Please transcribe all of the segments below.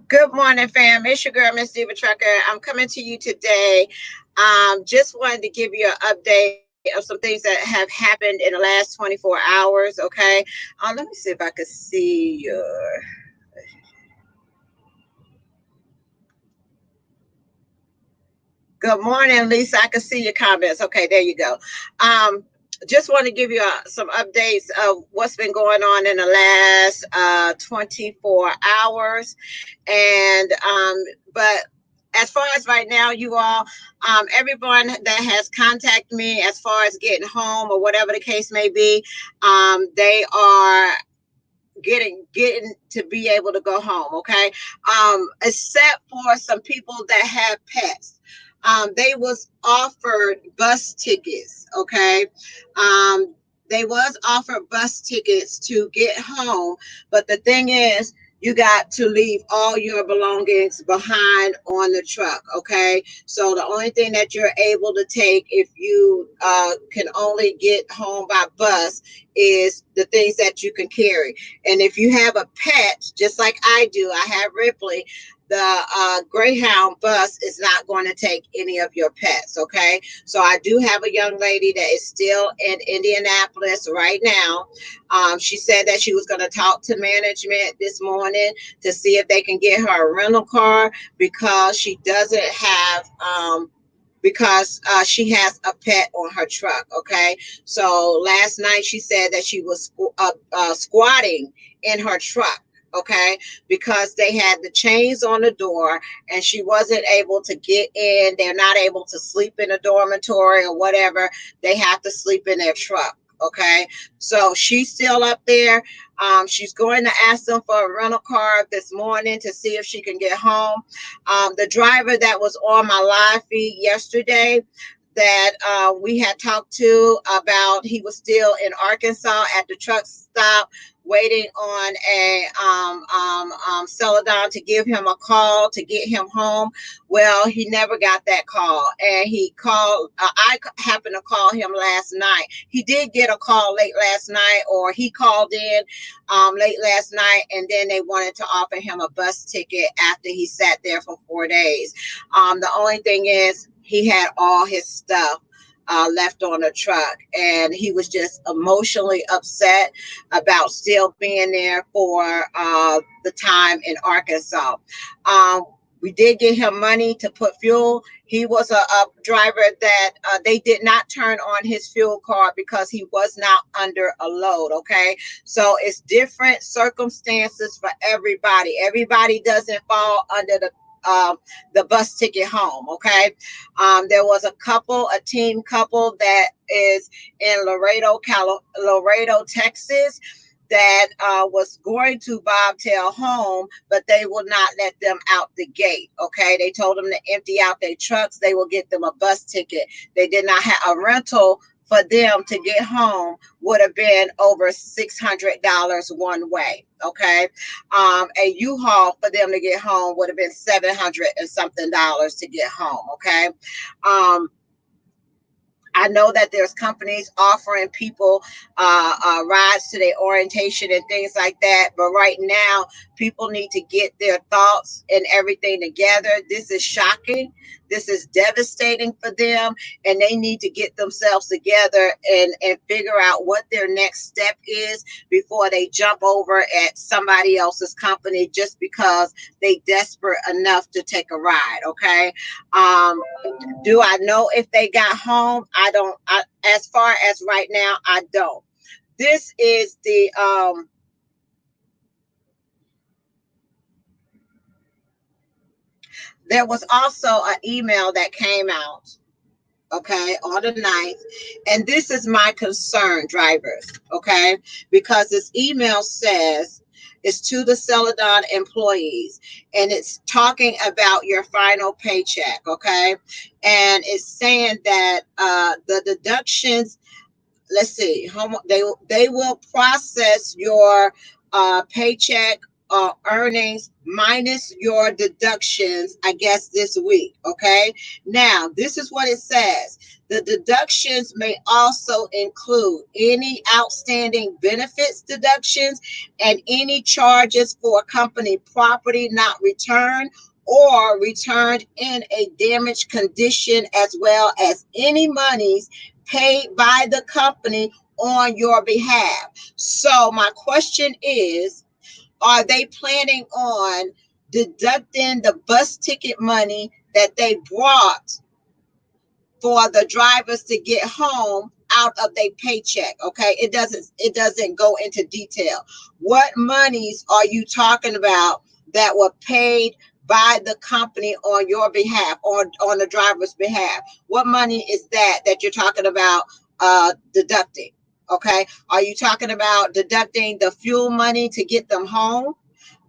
Good morning, fam. It's your girl, Miss Diva Trucker. I'm coming to you today. Just wanted to give you an update of some things that have happened in the last 24 hours. Okay. Let me see if I can see your. Good morning, Lisa. I can see your comments. Okay, there you go. Um, just want to give you some updates of what's been going on in the last 24 hours. And but as far as right now, you all, everyone that has contacted me as far as getting home or whatever the case may be, they are getting to be able to go home. Okay, except for some people that have pets. They was offered bus tickets. Okay, um, they was offered bus tickets to get home, but the thing is, you got to leave all your belongings behind on the truck. Okay, so the only thing that you're able to take if you can only get home by bus is the things that you can carry. And if you have a pet, just like I do, I have Ripley, the Greyhound bus is not going to take any of your pets. Okay. So I do have a young lady that is still in Indianapolis right now. She said that she was going to talk to management this morning to see if they can get her a rental car because she doesn't have, because she has a pet on her truck. Okay. So last night she said that she was squatting in her truck. Okay. Because they had the chains on the door and she wasn't able to get in. They're not able to sleep in a dormitory or whatever. They have to sleep in their truck. Okay. So she's still up there. She's going to ask them for a rental car this morning to see if she can get home. The driver that was on my live feed yesterday that we had talked to about, he was still in Arkansas at the truck stop waiting on a Celadon to give him a call to get him home. Well, he never got that call, and he called. I happened to call him last night. He did get a call late last night, or he called in late last night, and then they wanted to offer him a bus ticket after he sat there for 4 days. The only thing is, he had all his stuff left on the truck, and he was just emotionally upset about still being there for the time in Arkansas. We did get him money to put fuel. He was a driver that they did not turn on his fuel card because he was not under a load. Okay, so it's different circumstances for everybody. Everybody doesn't fall under the bus ticket home. Okay, there was a team couple that is in Laredo, Texas, that was going to bobtail home, but they will not let them out the gate. Okay, they told them to empty out their trucks. They will get them a bus ticket. They did not have a rental for them to get home, would have been over $600 one way. Okay, a U-Haul for them to get home would have been $700 and something to get home. Okay. I know that there's companies offering people rides to their orientation and things like that. But right now, people need to get their thoughts and everything together. This is shocking. This is devastating for them. And they need to get themselves together and figure out what their next step is before they jump over at somebody else's company just because they desperate enough to take a ride. Okay. Do I know if they got home? I don't. As far as right now, I don't. This is the There was also an email that came out, okay, on the 9th. And this is my concern, drivers, okay, because this email says it's to the Celadon employees, and it's talking about your final paycheck, okay, and it's saying that the deductions, let's see, they will process your paycheck earnings minus your deductions, I guess, this week. Okay. Now, this is what it says. The deductions may also include any outstanding benefits deductions and any charges for company property not returned or returned in a damaged condition, as well as any monies paid by the company on your behalf. So my question is, are they planning on deducting the bus ticket money that they brought for the drivers to get home out of their paycheck? Okay, it doesn't go into detail. What monies are you talking about that were paid by the company on your behalf, or on the driver's behalf? What money is that you're talking about deducting? Okay, are you talking about deducting the fuel money to get them home,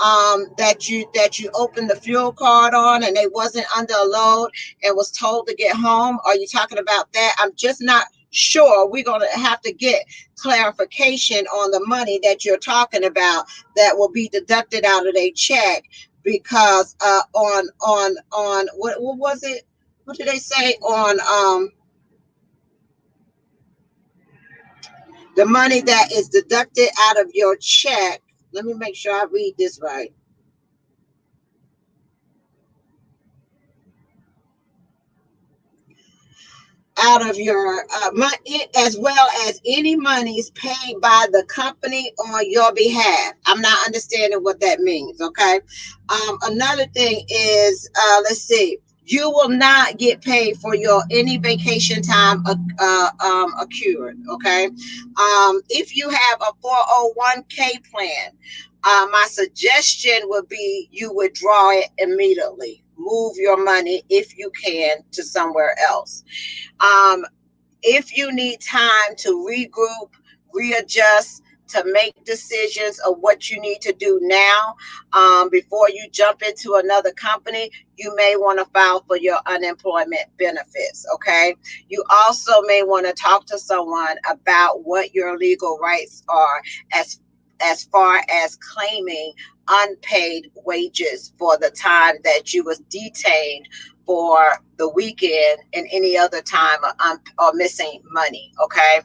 that you opened the fuel card on and they wasn't under a load and was told to get home? Are you talking about that? I'm just not sure. We're going to have to get clarification on the money that you're talking about that will be deducted out of their check, because on what was it, what did they say on the money that is deducted out of your check? Let me make sure I read this right. Out of your money, as well as any monies paid by the company on your behalf. I'm not understanding what that means. Okay. Another thing is, let's see. You will not get paid for your any vacation time accrued. Okay. If you have a 401k plan, my suggestion would be you withdraw it immediately. Move your money, if you can, to somewhere else. Um, if you need time to regroup, readjust, to make decisions of what you need to do now, before you jump into another company, you may want to file for your unemployment benefits. Okay. You also may want to talk to someone about what your legal rights are, as far as claiming unpaid wages for the time that you was detained for the weekend and any other time, or missing money. Okay.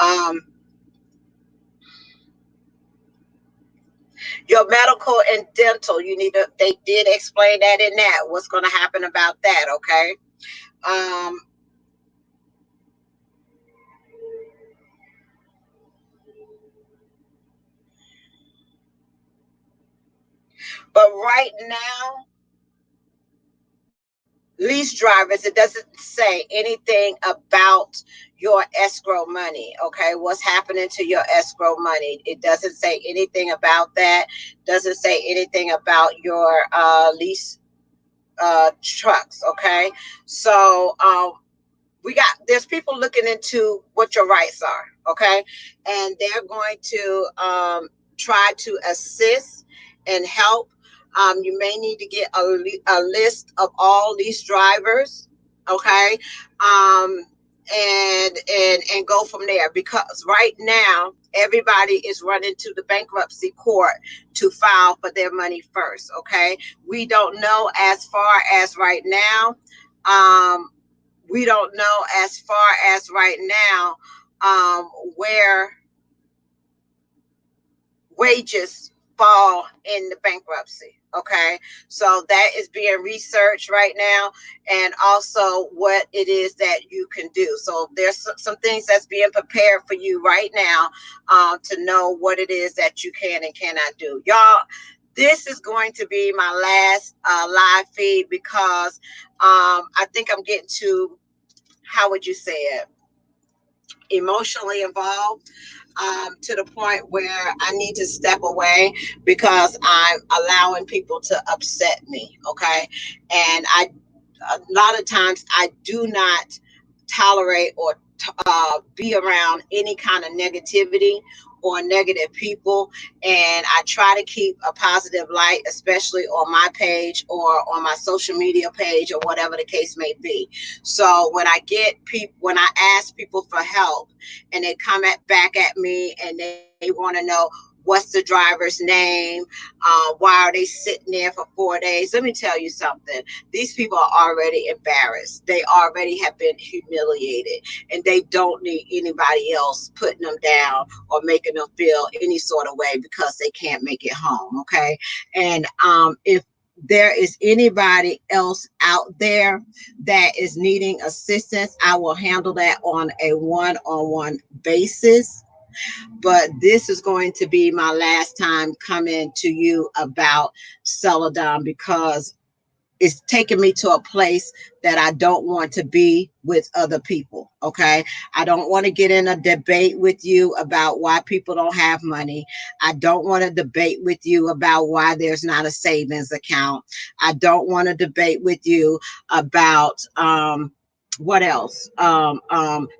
Um, your medical and dental, you need to, they did explain that in that, what's going to happen about that. Okay. Um, but right now, lease drivers, it doesn't say anything about your escrow money. Okay, what's happening to your escrow money? It doesn't say anything about that. Doesn't say anything about your lease trucks. Okay, so there's people looking into what your rights are. Okay, and they're going to try to assist and help. You may need to get a list of all these drivers. Okay. um, and go from there, because right now everybody is running to the bankruptcy court to file for their money first. Okay, we don't know, as far as right now, um, we don't know as far as right now, where wages fall in the bankruptcy. Okay, so that is being researched right now, and also what it is that you can do. So there's some things that's being prepared for you right now, to know what it is that you can and cannot do. Y'all, this is going to be my last live feed, because I think I'm getting to, how would you say it, emotionally involved, to the point where I need to step away because I'm allowing people to upset me. Okay. And a lot of times I do not tolerate or be around any kind of negativity or negative people, and I try to keep a positive light, especially on my page or on my social media page or whatever the case may be. So when I get people, when I ask people for help and they come back at me and they want to know what's the driver's name, why are they sitting there for 4 days, let me tell you something. These people are already embarrassed. They already have been humiliated, and they don't need anybody else putting them down or making them feel any sort of way because they can't make it home. Okay. And if there is anybody else out there that is needing assistance, I will handle that on a one-on-one basis. But this is going to be my last time coming to you about Celadon, because it's taking me to a place that I don't want to be with other people. Okay. I don't want to get in a debate with you about why people don't have money. I don't want to debate with you about why there's not a savings account. I don't want to debate with you about, what else?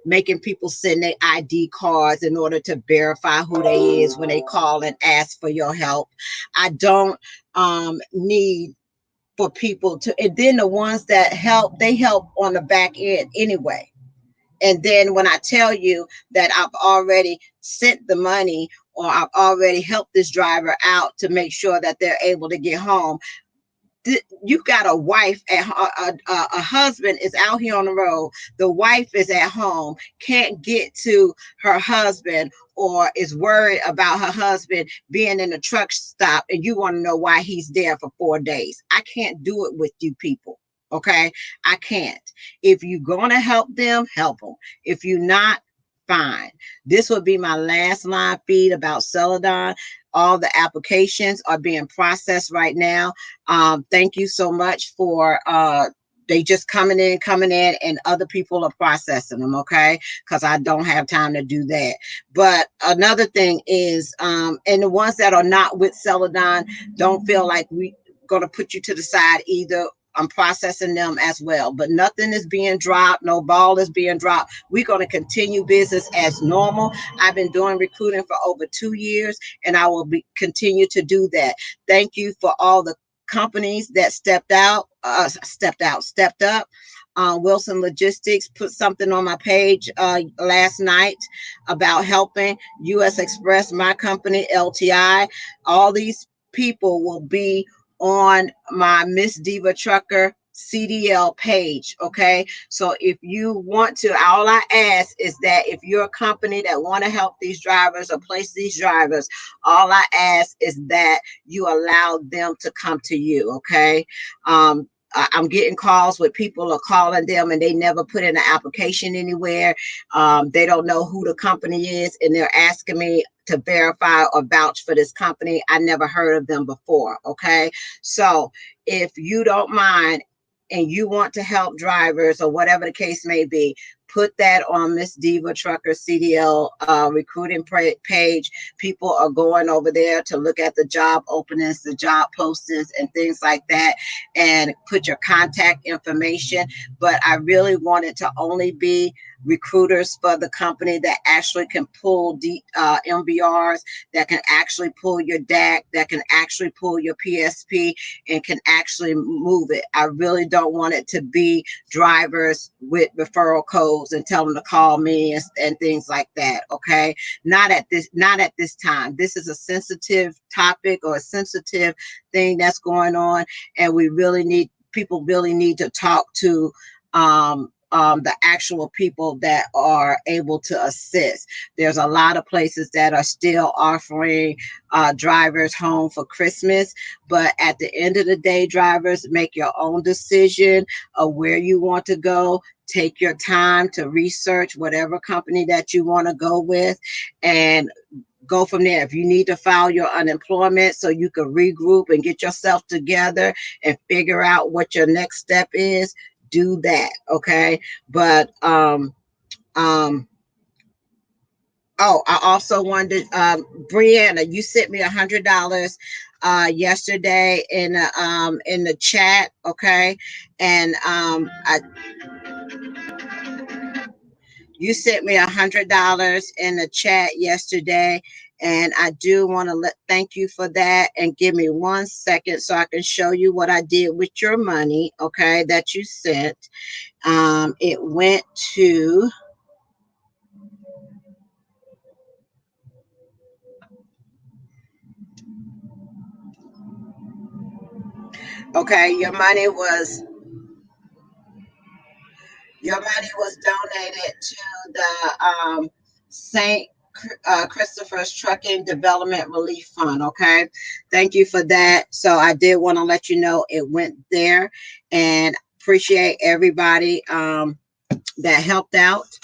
Making people send their ID cards in order to verify who they is when they call and ask for your help. I don't need for people to, and then the ones that help, they help on the back end anyway. And then when I tell you that I've already sent the money or I've already helped this driver out to make sure that they're able to get home, you've got a wife at a husband is out here on the road, the wife is at home, can't get to her husband, or is worried about her husband being in a truck stop, and you want to know why he's there for 4 days. I can't do it with you people. Okay. I can't. If you're gonna help them. If you're not, fine. This would be my last line feed about Celadon. All the applications are being processed right now. Thank you so much for they just coming in, and other people are processing them. Okay. Because I don't have time to do that. But another thing is, and the ones that are not with Celadon, don't feel like we going to put you to the side either. I'm processing them as well, but nothing is being dropped. No ball is being dropped. We're going to continue business as normal. I've been doing recruiting for over 2 years, and I will continue to do that. Thank you for all the companies that stepped up. Wilson Logistics put something on my page last night about helping. US Express, my company, LTI, all these people will be on my Miss Diva Trucker CDL page. Okay. So if you want to, all I ask is that if you're a company that want to help these drivers or place these drivers, all I ask is that you allow them to come to you. Okay. I'm getting calls where people are calling them and they never put in an application anywhere. They don't know who the company is, and they're asking me to verify or vouch for this company. I never heard of them before. Okay. So if you don't mind and you want to help drivers or whatever the case may be, put that on Miss Diva Trucker CDL recruiting page. People are going over there to look at the job openings, the job postings, and things like that, and put your contact information. But I really want it to only be recruiters for the company that actually can pull MBRs, that can actually pull your DAC, that can actually pull your PSP, and can actually move it. I really don't want it to be drivers with referral codes and tell them to call me and things like that. Okay. Not at this time. This is a sensitive topic or a sensitive thing that's going on. And people really need to talk to the actual people that are able to assist. There's a lot of places that are still offering drivers home for Christmas, but at the end of the day, drivers, make your own decision of where you want to go. Take your time to research whatever company that you want to go with, and go from there. If you need to file your unemployment so you can regroup and get yourself together and figure out what your next step is, do that. Okay. But Oh, I also wanted, Brianna, you sent me $100 yesterday in the chat, okay? And you sent me $100 in the chat yesterday, and I do want to thank you for that. And give me 1 second so I can show you what I did with your money, okay? That you sent. It went to. Okay, your money was donated to the St. Christopher's Trucking Development Relief Fund. Okay, thank you for that. So I did want to let you know it went there, and appreciate everybody that helped out,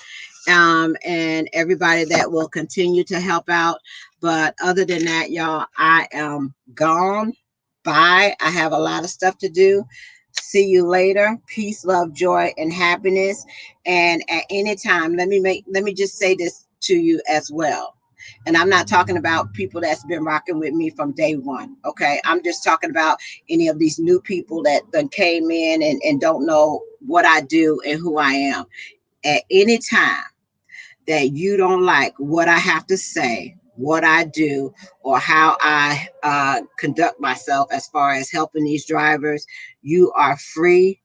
and everybody that will continue to help out. But other than that, y'all, I am gone. Bye. I have a lot of stuff to do. See you later. Peace, love, joy, and happiness. And at any time, let me just say this to you as well. And I'm not talking about people that's been rocking with me from day one. Okay. I'm just talking about any of these new people that then came in and don't know what I do and who I am. At any time that you don't like what I have to say, what I do, or how I conduct myself as far as helping these drivers, you are free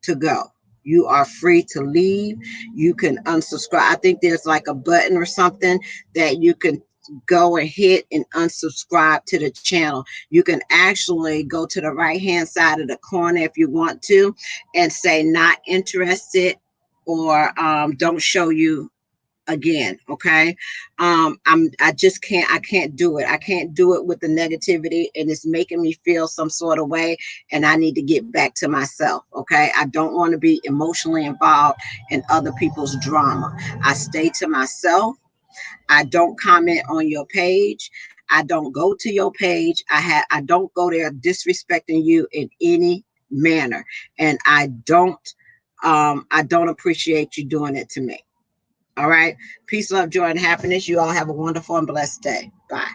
to go. You are free to leave. You can unsubscribe. I think there's like a button or something that you can go and hit and unsubscribe to the channel. You can actually go to the right hand side of the corner if you want to and say not interested, or don't show you again. Okay. I just can't do it. I can't do it with the negativity, and it's making me feel some sort of way, and I need to get back to myself. Okay. I don't want to be emotionally involved in other people's drama. I stay to myself. I don't comment on your page. I don't go to your page. I don't go there disrespecting you in any manner, and I don't appreciate you doing it to me. All right. Peace, love, joy, and happiness. You all have a wonderful and blessed day. Bye.